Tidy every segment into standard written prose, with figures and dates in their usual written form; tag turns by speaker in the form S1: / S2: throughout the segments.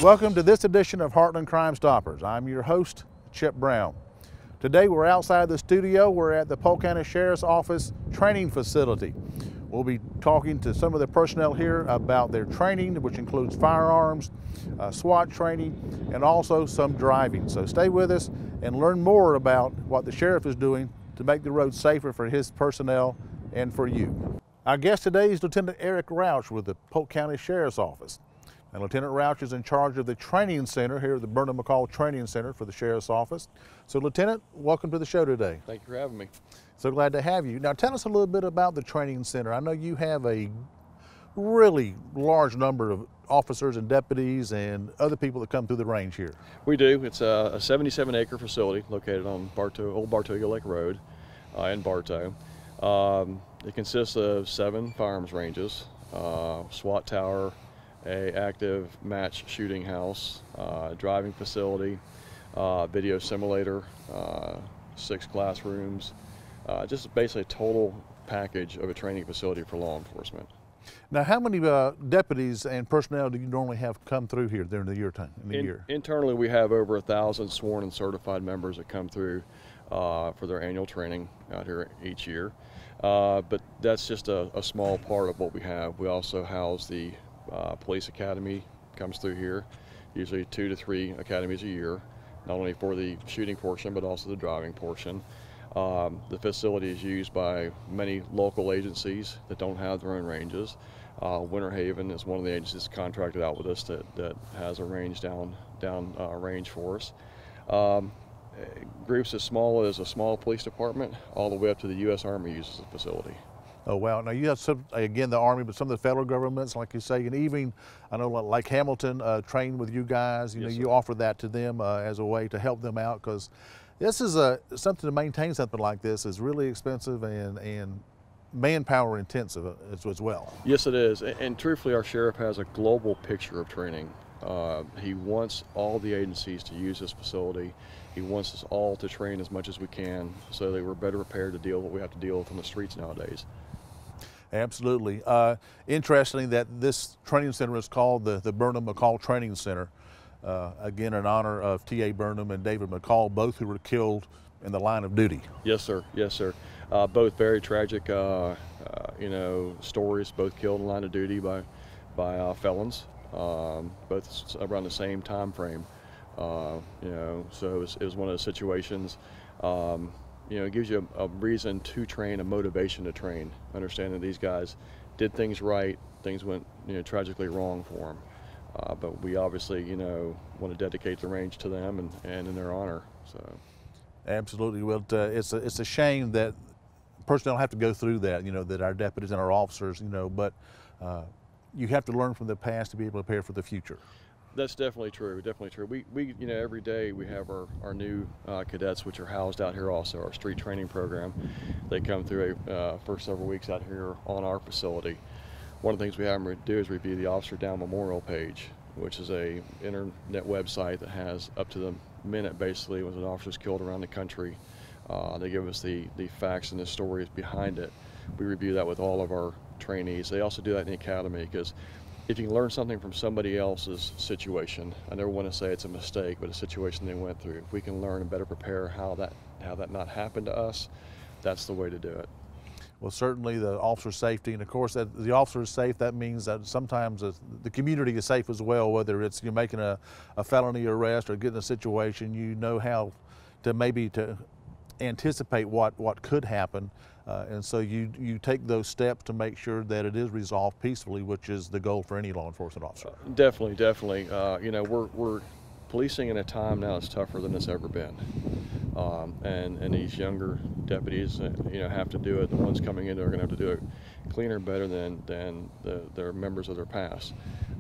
S1: Welcome to this edition of Heartland Crime Stoppers. I'm your host, Chip Brown. Today we're outside the studio. We're at the Polk County Sheriff's Office training facility. We'll be talking to some of the personnel here about their training, which includes firearms, SWAT training, and also some driving. So stay with us and learn more about what the sheriff is doing to make the roads safer for his personnel and for you. Our guest today is Lieutenant Eric Rauch with the Polk County Sheriff's Office. And Lieutenant Rauch is in charge of the training center here at the Burnham McCall Training Center for the Sheriff's Office. So Lieutenant, welcome to the show today.
S2: Thank you for having me.
S1: So glad to have you. Now tell us a little bit about the training center. I know you have a really large number of officers and deputies and other people that come through the range here.
S2: We do. It's a 77-acre facility located on Old Bartoga Lake Road in Bartow. It consists of 7 firearms ranges, SWAT tower, a active match shooting house, driving facility, video simulator, 6 classrooms, just basically a total package of a training facility for law enforcement.
S1: Now, how many deputies and personnel do you normally have come through here during the year time?
S2: Internally, we have over 1,000 sworn and certified members that come through for their annual training out here each year. But that's just a small part of what we have. We also house the police academy comes through here, usually 2 to 3 academies a year, not only for the shooting portion but also the driving portion. The facility is used by many local agencies that don't have their own ranges. Winter Haven is one of the agencies contracted out with us that has a range down range for us. Groups as small as a small police department all the way up to the U.S. Army uses the facility.
S1: Oh, wow. Now you have some, again, the Army, but some of the federal governments, like you say, and even, I know like Hamilton trained with you guys, you know, you offer that to them as a way to help them out, because this is something to maintain something like this is really expensive and manpower intensive as well.
S2: Yes, it is. And truthfully, our sheriff has a global picture of training. He wants all the agencies to use this facility. He wants us all to train as much as we can so that we're better prepared to deal with what we have to deal with on the streets nowadays.
S1: Absolutely. Interesting that this training center is called the Burnham McCall Training Center. Again, in honor of T.A. Burnham and David McCall, both who were killed in the line of duty.
S2: Yes, sir. Yes, sir. Both very tragic, stories. Both killed in the line of duty by felons. Both around the same time frame. So it was one of those situations. It gives you a reason to train, a motivation to train. Understanding that these guys did things right, things went tragically wrong for them. But we obviously want to dedicate the range to them and in their honor. So. Absolutely.
S1: Well, it's a shame that personnel have to go through that. That our deputies and our officers. But you have to learn from the past to be able to prepare for the future.
S2: That's definitely true. Definitely true. We every day we have our new cadets, which are housed out here also, our street training program. They come through for several weeks out here on our facility. One of the things we have them do is review the Officer Down Memorial page, which is a internet website that has up to the minute basically when an officer's killed around the country. They give us the facts and the stories behind it. We review that with all of our trainees. They also do that in the academy, because if you can learn something from somebody else's situation, I never want to say it's a mistake, but a situation they went through. If we can learn and better prepare how that not happened to us, that's the way to do it.
S1: Well, certainly the officer's safety, and of course that the officer is safe, that means that sometimes the community is safe as well, whether it's you're making a felony arrest or getting a situation, how to anticipate what could happen. And so you take those steps to make sure that it is resolved peacefully, which is the goal for any law enforcement officer.
S2: Definitely. We're policing in a time now that's tougher than it's ever been. And these younger deputies, have to do it. The ones coming in are going to have to do it cleaner, better than their members of their past.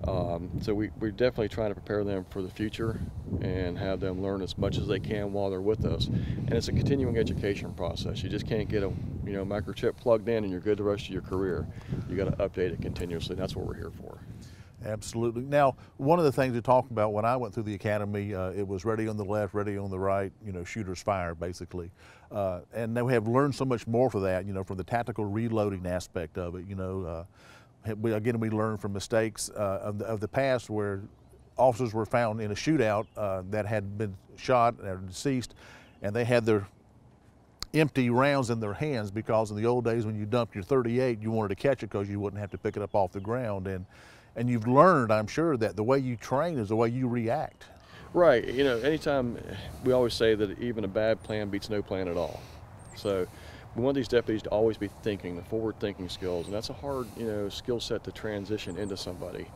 S2: So we're definitely trying to prepare them for the future and have them learn as much as they can while they're with us. And it's a continuing education process. You just can't get a microchip plugged in and you're good the rest of your career. You got to update it continuously. That's what we're here for.
S1: Absolutely. Now, one of the things we talked about when I went through the academy, it was ready on the left, ready on the right, shooters fire, basically. And now we have learned so much more for that, from the tactical reloading aspect of it. We learn from mistakes of the past where officers were found in a shootout that had been shot or deceased, and they had their empty rounds in their hands, because in the old days when you dumped your .38, you wanted to catch it because you wouldn't have to pick it up off the ground. And you've learned, I'm sure, that the way you train is the way you react.
S2: Right. You know, anytime, we always say that even a bad plan beats no plan at all. So we want these deputies to always be thinking, the forward-thinking skills, and that's a hard, skill set to transition into somebody.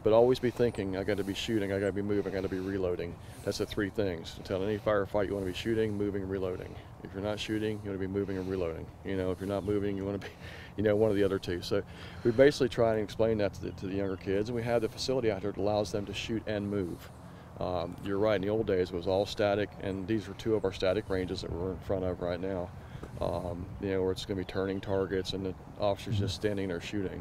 S2: But always be thinking, I got to be shooting, I got to be moving, I got to be reloading. That's the three things. Tell any firefight you want to be shooting, moving, and reloading. If you're not shooting, you want to be moving and reloading. If you're not moving, you want to be, one of the other two. So we basically try and explain that to the younger kids, and we have the facility out here that allows them to shoot and move. You're right, in the old days it was all static, and these are two of our static ranges that we're in front of right now, where it's going to be turning targets and the officers just standing there shooting.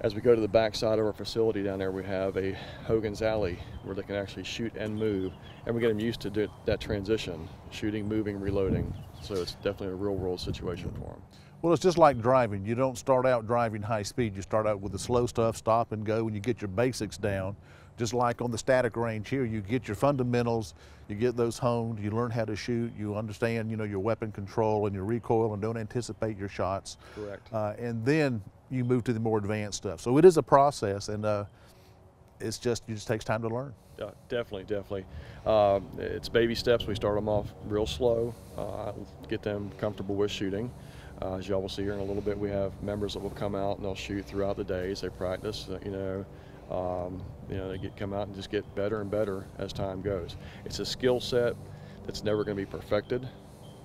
S2: As we go to the back side of our facility down there, we have a Hogan's Alley where they can actually shoot and move, and we get them used to that transition, shooting, moving, reloading. So it's definitely a real world situation for them.
S1: Well, it's just like driving. You don't start out driving high speed. You start out with the slow stuff, stop and go, and you get your basics down. Just like on the static range here, you get your fundamentals, you get those honed, you learn how to shoot, you understand, your weapon control and your recoil and don't anticipate your shots.
S2: Correct.
S1: And then you move to the more advanced stuff. So it is a process, and it just takes time to learn.
S2: Definitely. It's baby steps. We start them off real slow, get them comfortable with shooting. As y'all will see here in a little bit, we have members that will come out and they'll shoot throughout the days. They practice, they come out and just get better and better as time goes. It's a skill set that's never going to be perfected.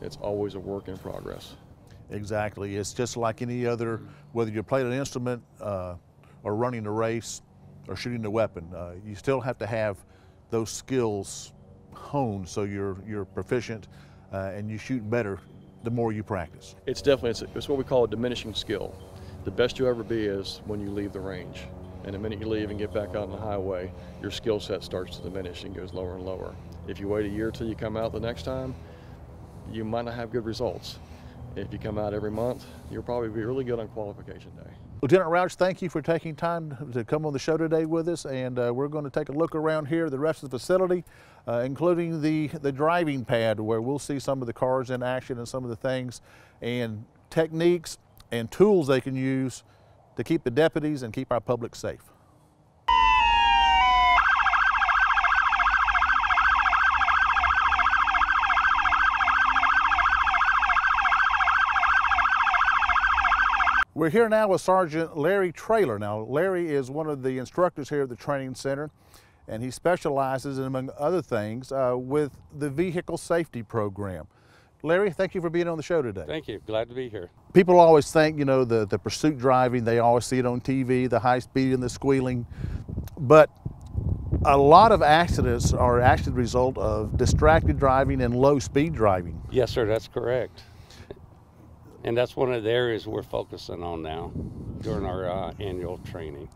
S2: It's always a work in progress.
S1: Exactly. It's just like any other, whether you're playing an instrument or running a race or shooting a weapon, you still have to have those skills honed so you're proficient and you shoot better the more you practice.
S2: It's definitely, it's what we call a diminishing skill. The best you'll ever be is when you leave the range. And the minute you leave and get back out on the highway, your skill set starts to diminish and goes lower and lower. If you wait a year till you come out the next time, you might not have good results. If you come out every month, you'll probably be really good on qualification day.
S1: Lieutenant Rauch, thank you for taking time to come on the show today with us, and we're going to take a look around here, the rest of the facility, including the driving pad, where we'll see some of the cars in action and some of the things and techniques and tools they can use to keep the deputies and keep our public safe. We're here now with Sergeant Larry Traylor. Now, Larry is one of the instructors here at the training center, and he specializes, among other things, with the vehicle safety program. Larry, thank you for being on the show today.
S3: Thank you. Glad to be here.
S1: People always think, the pursuit driving, they always see it on TV, the high speed and the squealing, but a lot of accidents are actually the result of distracted driving and low speed driving.
S3: Yes, sir, that's correct. And that's one of the areas we're focusing on now during our annual training.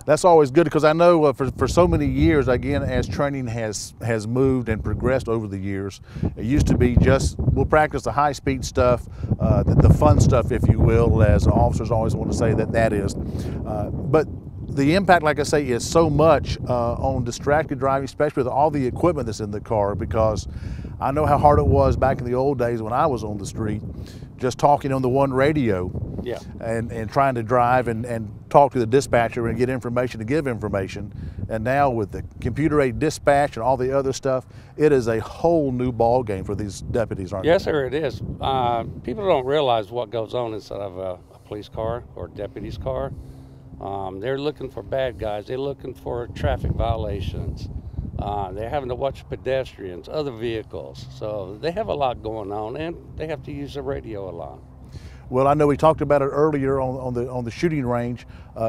S1: That's always good, because I know for so many years, again, as training has moved and progressed over the years, it used to be just, we'll practice the high-speed stuff, the fun stuff, if you will, as officers always want to say that is. But the impact, like I say, is so much on distracted driving, especially with all the equipment that's in the car, because I know how hard it was back in the old days when I was on the street, just talking on the one radio.
S3: Yeah.
S1: And trying to drive and talk to the dispatcher and get information to give information. And now with the computer-aided dispatch and all the other stuff, it is a whole new ball game for these deputies, aren't
S3: Yes,
S1: they?
S3: sir, it is. People don't realize what goes on inside of a police car or deputy's car. They're looking for bad guys. They're looking for traffic violations. They're having to watch pedestrians, other vehicles. So they have a lot going on, and they have to use the radio a lot.
S1: Well, I know we talked about it earlier on the shooting range.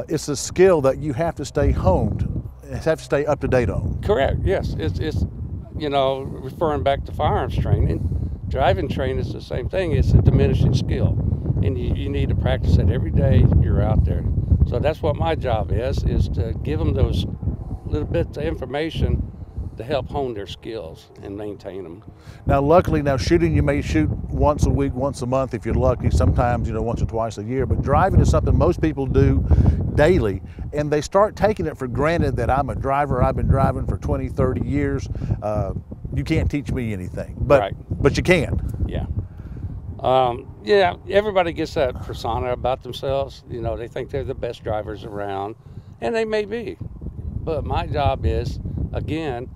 S1: It's a skill that you have to stay honed, have to stay up to date on.
S3: Correct. Yes, it's referring back to firearms training. Driving training is the same thing. It's a diminishing skill, and you need to practice it every day you're out there. So that's what my job is to give them those little bits of information to help hone their skills and maintain them.
S1: Now, luckily, now shooting, you may shoot once a week, once a month if you're lucky, sometimes, you know, once or twice a year, but driving is something most people do daily, and they start taking it for granted that I'm a driver, I've been driving for 20, 30 years, you can't teach me anything, but you can.
S3: Yeah. Yeah, everybody gets that persona about themselves. You know, they think they're the best drivers around, and they may be. But my job is, again,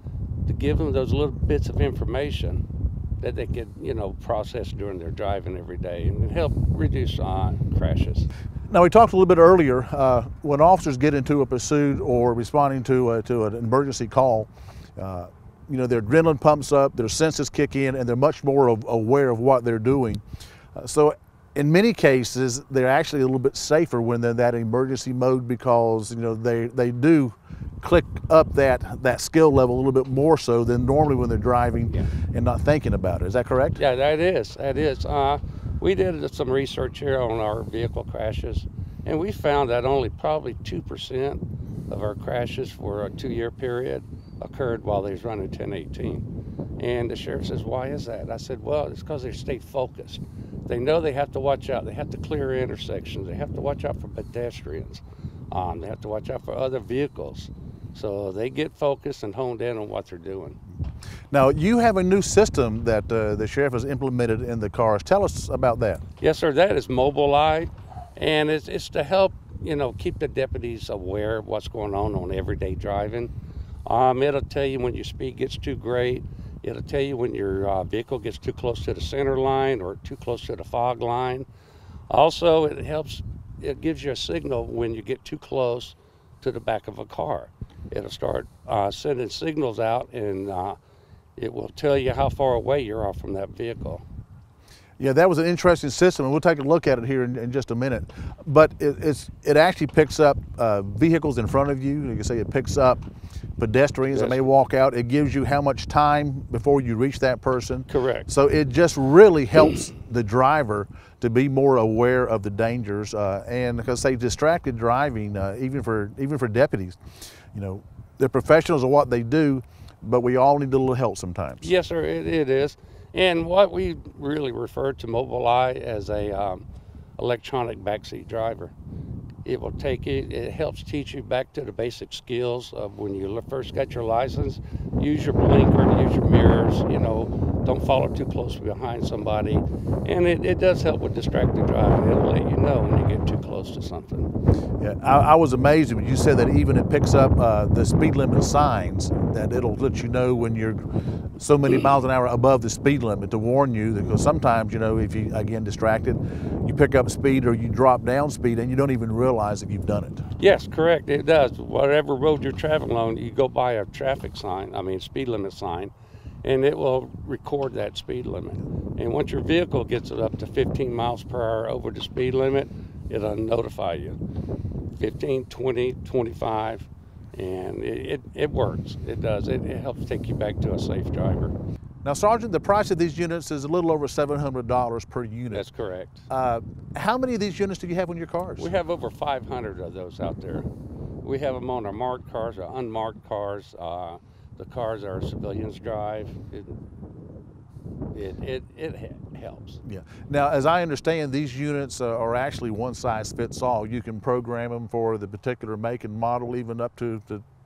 S3: to give them those little bits of information that they could, you know, process during their driving every day and help reduce crashes.
S1: Now, we talked a little bit earlier, when officers get into a pursuit or responding to an emergency call, you know, their adrenaline pumps up, their senses kick in, and they're much more aware of what they're doing. So in many cases, they're actually a little bit safer when they're in that emergency mode because, you know, they do click up that skill level a little bit more so than normally when they're driving and not thinking about it. Is that correct?
S3: Yeah, that is. We did some research here on our vehicle crashes, and we found that only probably 2% of our crashes for a 2-year period occurred while they was running 1018. And the sheriff says, why is that? I said, well, it's because they stay focused. They know they have to watch out. They have to clear intersections. They have to watch out for pedestrians. They have to watch out for other vehicles. So they get focused and honed in on what they're doing.
S1: Now, you have a new system that the sheriff has implemented in the cars. Tell us about that.
S3: Yes, sir. That is Mobileye, and it's to help, you know, keep the deputies aware of what's going on everyday driving. It'll tell you when your speed gets too great. It'll tell you when your vehicle gets too close to the center line or too close to the fog line. Also, it gives you a signal when you get too close to the back of a car. It'll start sending signals out, and it will tell you how far away you are from that vehicle.
S1: Yeah, that was an interesting system, and we'll take a look at it here in just a minute. But it actually picks up vehicles in front of you. You can say it picks up pedestrians that may walk out. It gives you how much time before you reach that person.
S3: Correct.
S1: So it just really helps the driver to be more aware of the dangers, and because they distracted driving, even for deputies, you know, they're professionals of what they do, but we all need a little help sometimes.
S3: Yes, sir, it is. And what we really refer to Mobileye as a electronic backseat driver. It will take you, it helps teach you back to the basic skills of when you first got your license. Use your blinker, use your mirrors, you know, don't follow too close behind somebody. And it does help with distracted driving. It'll let you know when you get too close to something.
S1: Yeah, I was amazed when you said that even it picks up the speed limit signs, that it'll let you know when you're so many miles an hour above the speed limit to warn you, because sometimes, you know, if you, again, distracted, you pick up speed or you drop down speed and you don't even realize that you've done it.
S3: Yes, correct, it does. Whatever road you're traveling on, you go by a traffic sign, speed limit sign, and it will record that speed limit. And once your vehicle gets it up to 15 miles per hour over the speed limit, it'll notify you. 15, 20, 25, and it works. It does. It helps take you back to a safe driver.
S1: Now, Sergeant, the price of these units is a little over $700 per unit.
S3: That's correct.
S1: How many of these units do you have on your cars?
S3: We have over 500 of those out there. We have them on our marked cars, our unmarked cars, the cars our civilians drive. It helps.
S1: Yeah. Now, as I understand, these units are actually one size fits all. You can program them for the particular make and model, even up to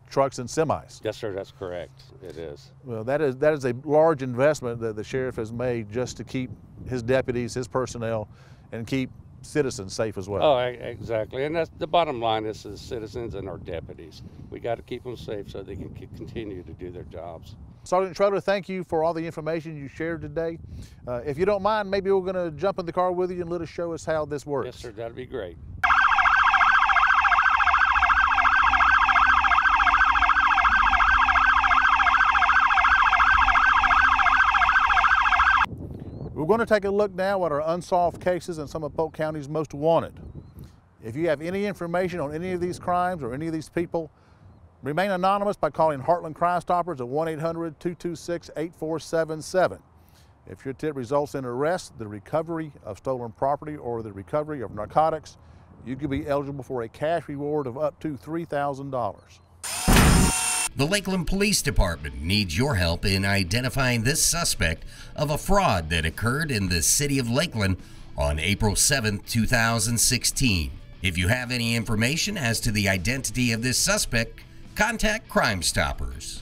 S1: trucks and semis.
S3: Yes, sir, that's correct. It is.
S1: Well, that is a large investment that the sheriff has made just to keep his deputies, his personnel, and keep citizens safe as well.
S3: Oh, exactly. And that's the bottom line is the citizens and our deputies. We got to keep them safe so they can continue to do their jobs.
S1: Sergeant Traylor, thank you for all the information you shared today. If you don't mind, maybe we're going to jump in the car with you and let us show us how this works.
S3: Yes, sir, that'd be great.
S1: We're going to take a look now at our unsolved cases and some of Polk County's most wanted. If you have any information on any of these crimes or any of these people, remain anonymous by calling Heartland Crime Stoppers at 1-800-226-8477. If your tip results in arrest, the recovery of stolen property, or the recovery of narcotics, you could be eligible for a cash reward of up to $3,000.
S4: The Lakeland Police Department needs your help in identifying this suspect of a fraud that occurred in the city of Lakeland on April 7, 2016. If you have any information as to the identity of this suspect, contact Crime Stoppers.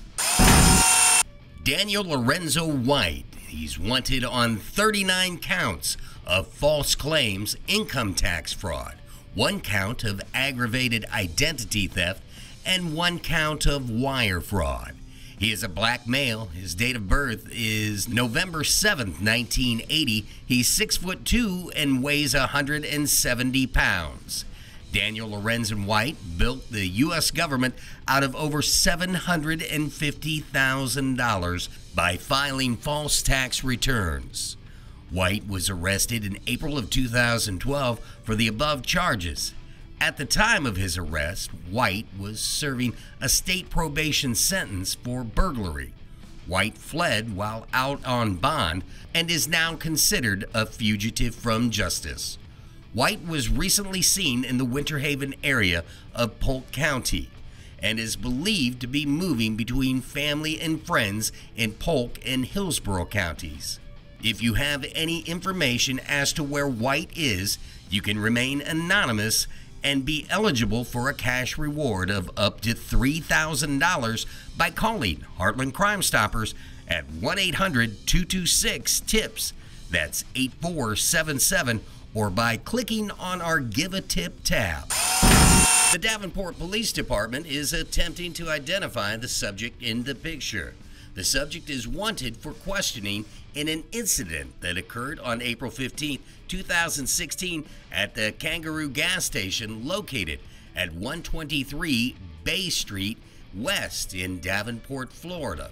S4: Daniel Lorenzo White. He's wanted on 39 counts of false claims income tax fraud, 1 count of aggravated identity theft, and 1 count of wire fraud. He is a black male. His date of birth is November 7th, 1980. He's 6'2" and weighs 170 pounds. Daniel Lorenzo White built the U.S. government out of over $750,000 by filing false tax returns. White was arrested in April of 2012 for the above charges. At the time of his arrest, White was serving a state probation sentence for burglary. White fled while out on bond and is now considered a fugitive from justice. White was recently seen in the Winter Haven area of Polk County and is believed to be moving between family and friends in Polk and Hillsborough counties. If you have any information as to where White is, you can remain anonymous and be eligible for a cash reward of up to $3,000 by calling Heartland Crime Stoppers at 1-800-226-TIPS. That's 8477, or by clicking on our Give a Tip tab. The Davenport Police Department is attempting to identify the subject in the picture. The subject is wanted for questioning in an incident that occurred on April 15, 2016 at the Kangaroo gas station located at 123 Bay Street West in Davenport, Florida.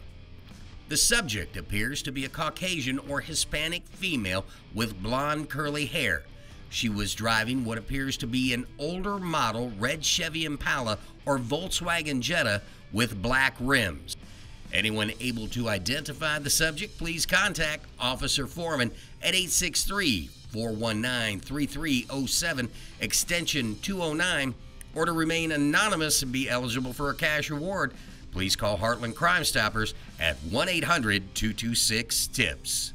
S4: The subject appears to be a Caucasian or Hispanic female with blonde curly hair. She was driving what appears to be an older model red Chevy Impala or Volkswagen Jetta with black rims. Anyone able to identify the subject, please contact Officer Foreman at 863-419-3307, extension 209, or to remain anonymous and be eligible for a cash reward, please call Heartland Crime Stoppers at 1-800-226-TIPS.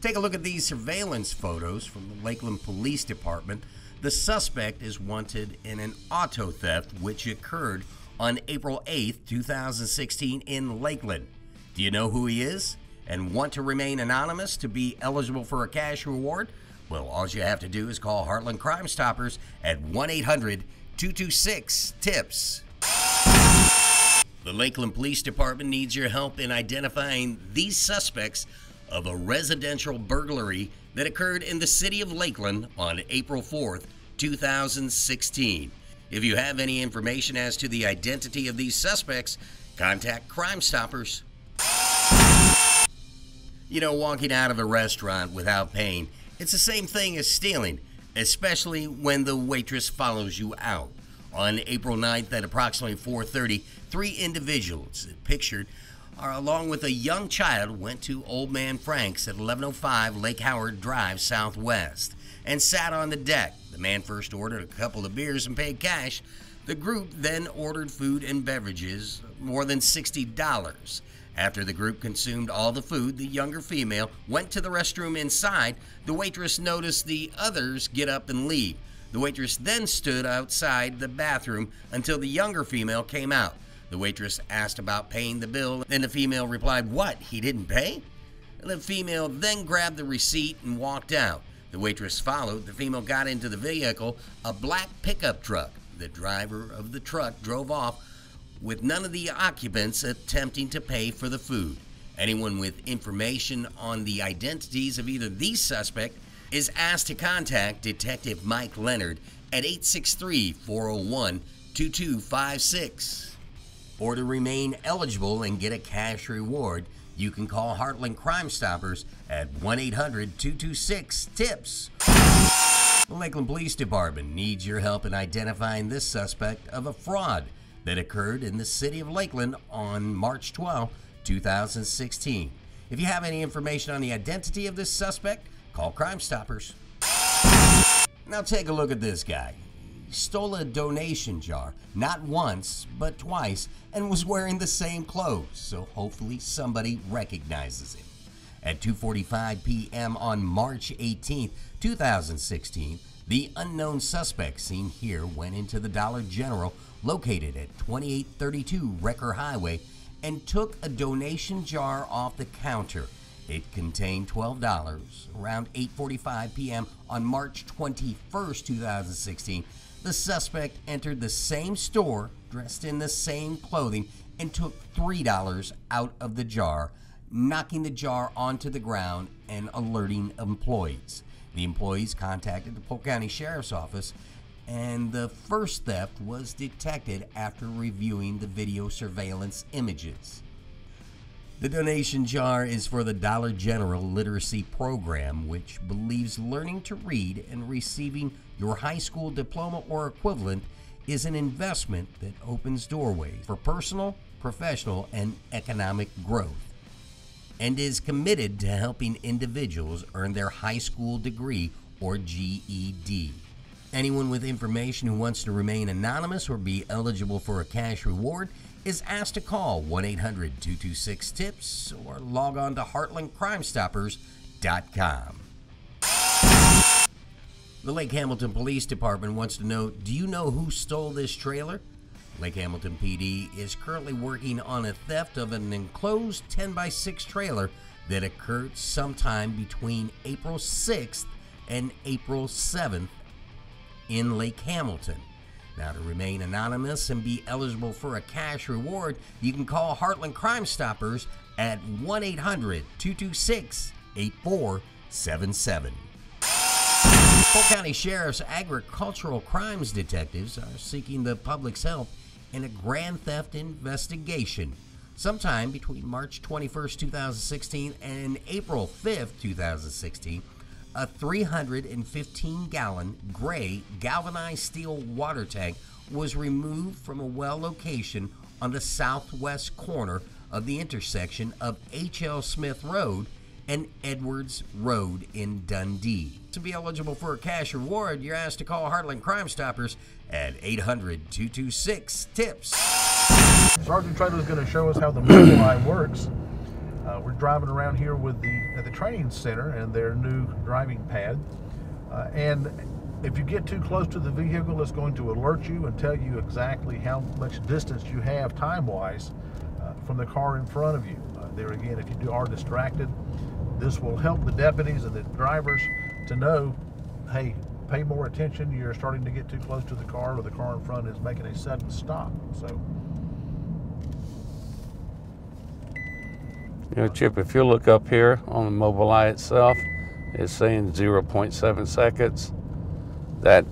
S4: Take a look at these surveillance photos from the Lakeland Police Department. The suspect is wanted in an auto theft which occurred on April 8th, 2016 in Lakeland. Do you know who he is and want to remain anonymous to be eligible for a cash reward? Well, all you have to do is call Heartland Crime Stoppers at 1-800-226-TIPS. The Lakeland Police Department needs your help in identifying these suspects of a residential burglary that occurred in the city of Lakeland on April 4th, 2016. If you have any information as to the identity of these suspects, contact Crime Stoppers. You know, walking out of a restaurant without paying, it's the same thing as stealing, especially when the waitress follows you out. On April 9th at approximately 4:30, 3 individuals pictured along with a young child went to Old Man Frank's at 1105 Lake Howard Drive Southwest and sat on the deck. The man first ordered a couple of beers and paid cash. The group then ordered food and beverages, more than $60. After the group consumed all the food, the younger female went to the restroom inside. The waitress noticed the others get up and leave. The waitress then stood outside the bathroom until the younger female came out. The waitress asked about paying the bill, and the female replied, "What, he didn't pay?" The female then grabbed the receipt and walked out. The waitress followed. The female got into the vehicle, a black pickup truck. The driver of the truck drove off with none of the occupants attempting to pay for the food. Anyone with information on the identities of either these suspects is asked to contact Detective Mike Leonard at 863-401-2256. Or to remain eligible and get a cash reward, you can call Heartland Crime Stoppers at 1-800-226-TIPS. The Lakeland Police Department needs your help in identifying this suspect of a fraud that occurred in the city of Lakeland on March 12, 2016. If you have any information on the identity of this suspect, call Crime Stoppers. Now take a look at this guy. stole a donation jar, not once, but twice, and was wearing the same clothes, so hopefully somebody recognizes him. At 2:45 p.m. on March 18, 2016, the unknown suspect seen here went into the Dollar General located at 2832 Wrecker Highway and took a donation jar off the counter. It contained $12. Around 8:45 p.m. on March 21, 2016, the suspect entered the same store dressed in the same clothing and took $3 out of the jar, knocking the jar onto the ground and alerting employees. The employees contacted the Polk County Sheriff's Office, and the first theft was detected after reviewing the video surveillance images. The donation jar is for the Dollar General Literacy Program, which believes learning to read and receiving your high school diploma or equivalent is an investment that opens doorways for personal, professional, and economic growth, and is committed to helping individuals earn their high school degree or GED. Anyone with information who wants to remain anonymous or be eligible for a cash reward is asked to call 1-800-226-TIPS or log on to heartlandcrimestoppers.com. The Lake Hamilton Police Department wants to know, do you know who stole this trailer? Lake Hamilton PD is currently working on a theft of an enclosed 10x6 trailer that occurred sometime between April 6th and April 7th in Lake Hamilton. Now, to remain anonymous and be eligible for a cash reward, you can call Heartland Crime Stoppers at 1-800-226-8477. Polk County Sheriff's agricultural crimes detectives are seeking the public's help in a grand theft investigation. Sometime between March 21st, 2016 and April 5th, 2016, a 315-gallon gray galvanized steel water tank was removed from a well location on the southwest corner of the intersection of H.L. Smith Road and Edwards Road in Dundee. To be eligible for a cash reward, you're asked to call Heartland Crime Stoppers at 800-226-TIPS.
S1: Sergeant Traylor is going to show us how the mobile eye works. We're driving around here with at the training center and their new driving pad. And if you get too close to the vehicle, it's going to alert you and tell you exactly how much distance you have time-wise from the car in front of you. There again, if you are distracted, this will help the deputies and the drivers to know, hey, pay more attention. You're starting to get too close to the car, or the car in front is making a sudden stop. So,
S3: you know, Chip, if you look up here on the mobile eye itself, it's saying 0.7 seconds. That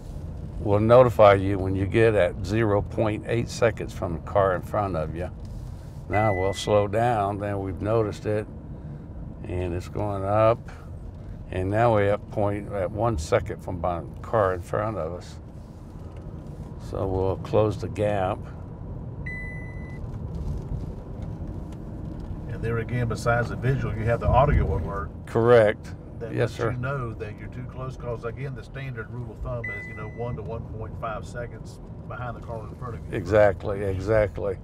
S3: will notify you when you get at 0.8 seconds from the car in front of you. Now we'll slow down, then we've noticed it, and it's going up, and now we're at 1 second from the car in front of us. So we'll close the gap.
S1: and there again, besides the visual, you have the audio alert.
S3: Correct.
S1: That
S3: Yes,
S1: lets
S3: sir.
S1: you know that you're too close, because again, the standard rule of thumb is 1 to 1.5 seconds behind the car in front of you.
S3: Exactly.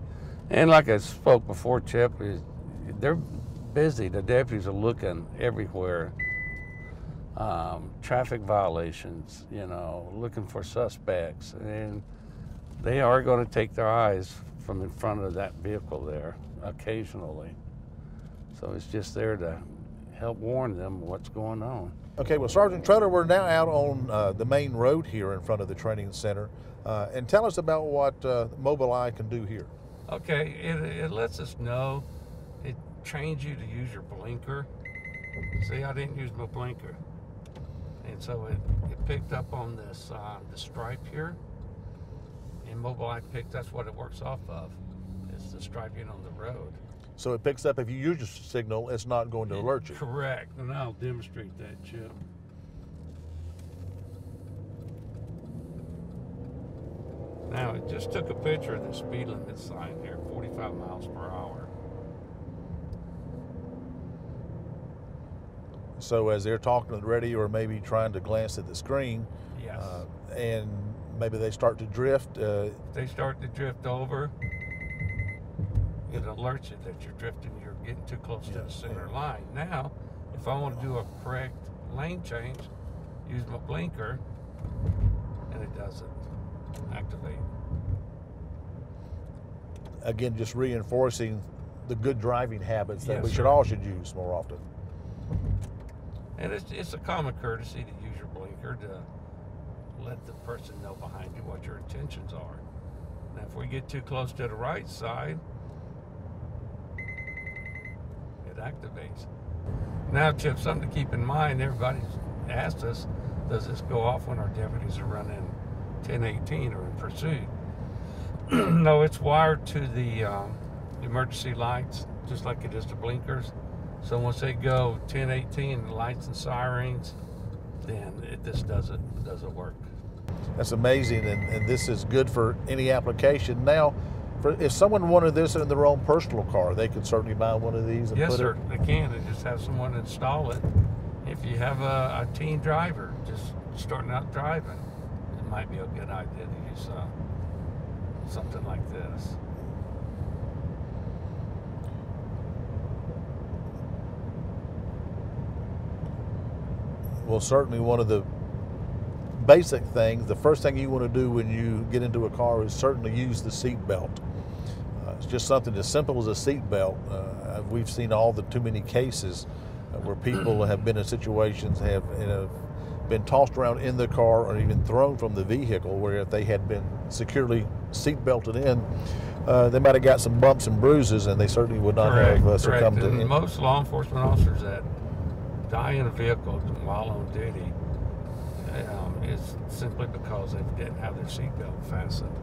S3: And like I spoke before, Chip, they're busy. The deputies are looking everywhere. Traffic violations, looking for suspects. And they are going to take their eyes from in front of that vehicle there occasionally. So it's just there to help warn them what's going on.
S1: Okay, well, Sergeant Traylor, we're now out on the main road here in front of the training center. And tell us about what Mobile Eye can do here.
S3: Okay, it lets us know. It trains you to use your blinker. See, I didn't use my blinker. And so it picked up on this the stripe here. And Mobile Eye that's what it works off of. It's the striping on the road.
S1: So it picks up if you use your signal, it's not going to alert you.
S3: Correct, and I'll demonstrate that, Chip. Now, it just took a picture of the speed limit sign here, 45 miles per hour.
S1: So as they're talking to the radio or maybe trying to glance at the screen,
S3: Yes.
S1: and maybe they start to drift.
S3: If they start to drift over, it alerts you that you're drifting, you're getting too close to the center line. Now, if I want to do a correct lane change, use my blinker, and it doesn't activate.
S1: Again, just reinforcing the good driving habits that
S3: Yes,
S1: we
S3: sir.
S1: all should use more often.
S3: And it's a common courtesy to use your blinker to let the person know behind you what your intentions are. Now, if we get too close to the right side, it activates. Now, Chip, something to keep in mind, everybody's asked us, does this go off when our deputies are running 1018 or in pursuit? No, it's wired to the emergency lights, just like it is to blinkers. So once they go 1018, the lights and sirens, then this doesn't work.
S1: That's amazing, and this is good for any application. Now, if someone wanted this in their own personal car, they could certainly buy one of these and
S3: Yes,
S1: put
S3: sir,
S1: it.
S3: they can. They just have someone install it. If you have a teen driver just starting out driving, it might be a good idea to use something like this.
S1: Well, certainly one of the basic things, the first thing you want to do when you get into a car is certainly use the seat belt. It's just something as simple as a seat belt. We've seen too many cases where people have been in situations, have been tossed around in the car or even thrown from the vehicle, where if they had been securely seat belted in, they might have got some bumps and bruises, and they certainly would not have succumbed to
S3: And
S1: it.
S3: most law enforcement officers that die in a vehicle while on duty is simply because they didn't have their seatbelt fastened.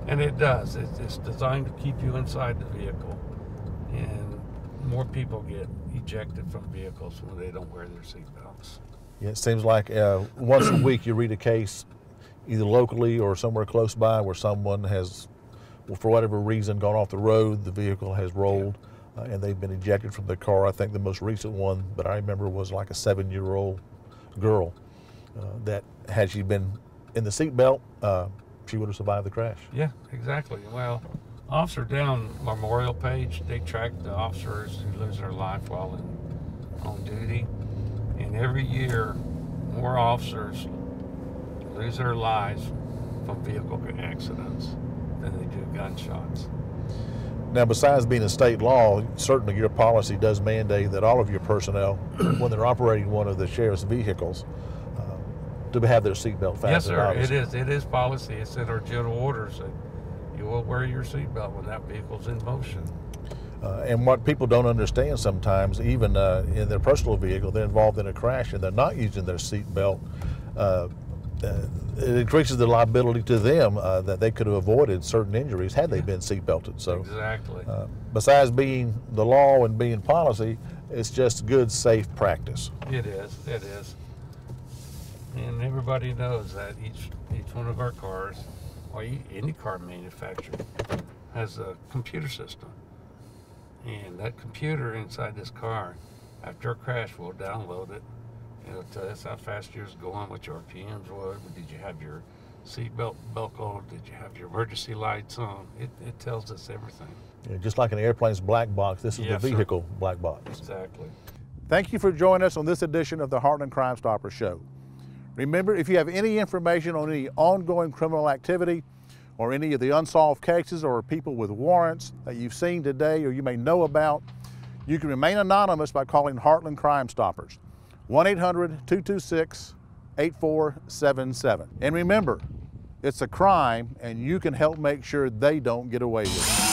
S3: And it does. It's designed to keep you inside the vehicle. And more people get ejected from vehicles when they don't wear their seatbelts.
S1: Yeah, it seems like once a week you read a case, either locally or somewhere close by, where someone has, well, for whatever reason, gone off the road, the vehicle has rolled, and they've been ejected from the car. I think the most recent one that I remember was like a 7-year-old girl that, had she been in the seatbelt, she would have survived the crash.
S3: Yeah, exactly. Well, Officer Down Memorial page, they track the officers who lose their life while on duty. And every year, more officers lose their lives from vehicle accidents than they do gunshots.
S1: Now, besides being a state law, certainly your policy does mandate that all of your personnel, when they're operating one of the sheriff's vehicles, to have their seatbelt fastened.
S3: Yes, sir.
S1: Obviously.
S3: It is policy. It's in our general orders that you will wear your seatbelt when that vehicle's in motion.
S1: And what people don't understand sometimes, even in their personal vehicle, they're involved in a crash and they're not using their seatbelt. It increases the liability to them that they could have avoided certain injuries had they been seatbelted. So,
S3: exactly.
S1: Besides being the law and being policy, it's just good, safe practice.
S3: It is. It is. And everybody knows that each one of our cars, or any car manufacturer, has a computer system. And that computer inside this car, after a crash, we'll download it. It'll tell us how fast yours going, what your RPMs were. Did you have your seatbelt buckled? Did you have your emergency lights on? It tells us everything.
S1: Yeah, just like an airplane's black box, this is
S3: Yes,
S1: the
S3: sir.
S1: vehicle black box.
S3: Exactly.
S1: Thank you for joining us on this edition of the Heartland Crime Stopper Show. Remember, if you have any information on any ongoing criminal activity or any of the unsolved cases or people with warrants that you've seen today or you may know about, you can remain anonymous by calling Heartland Crime Stoppers, 1-800-226-8477. And remember, it's a crime and you can help make sure they don't get away with it.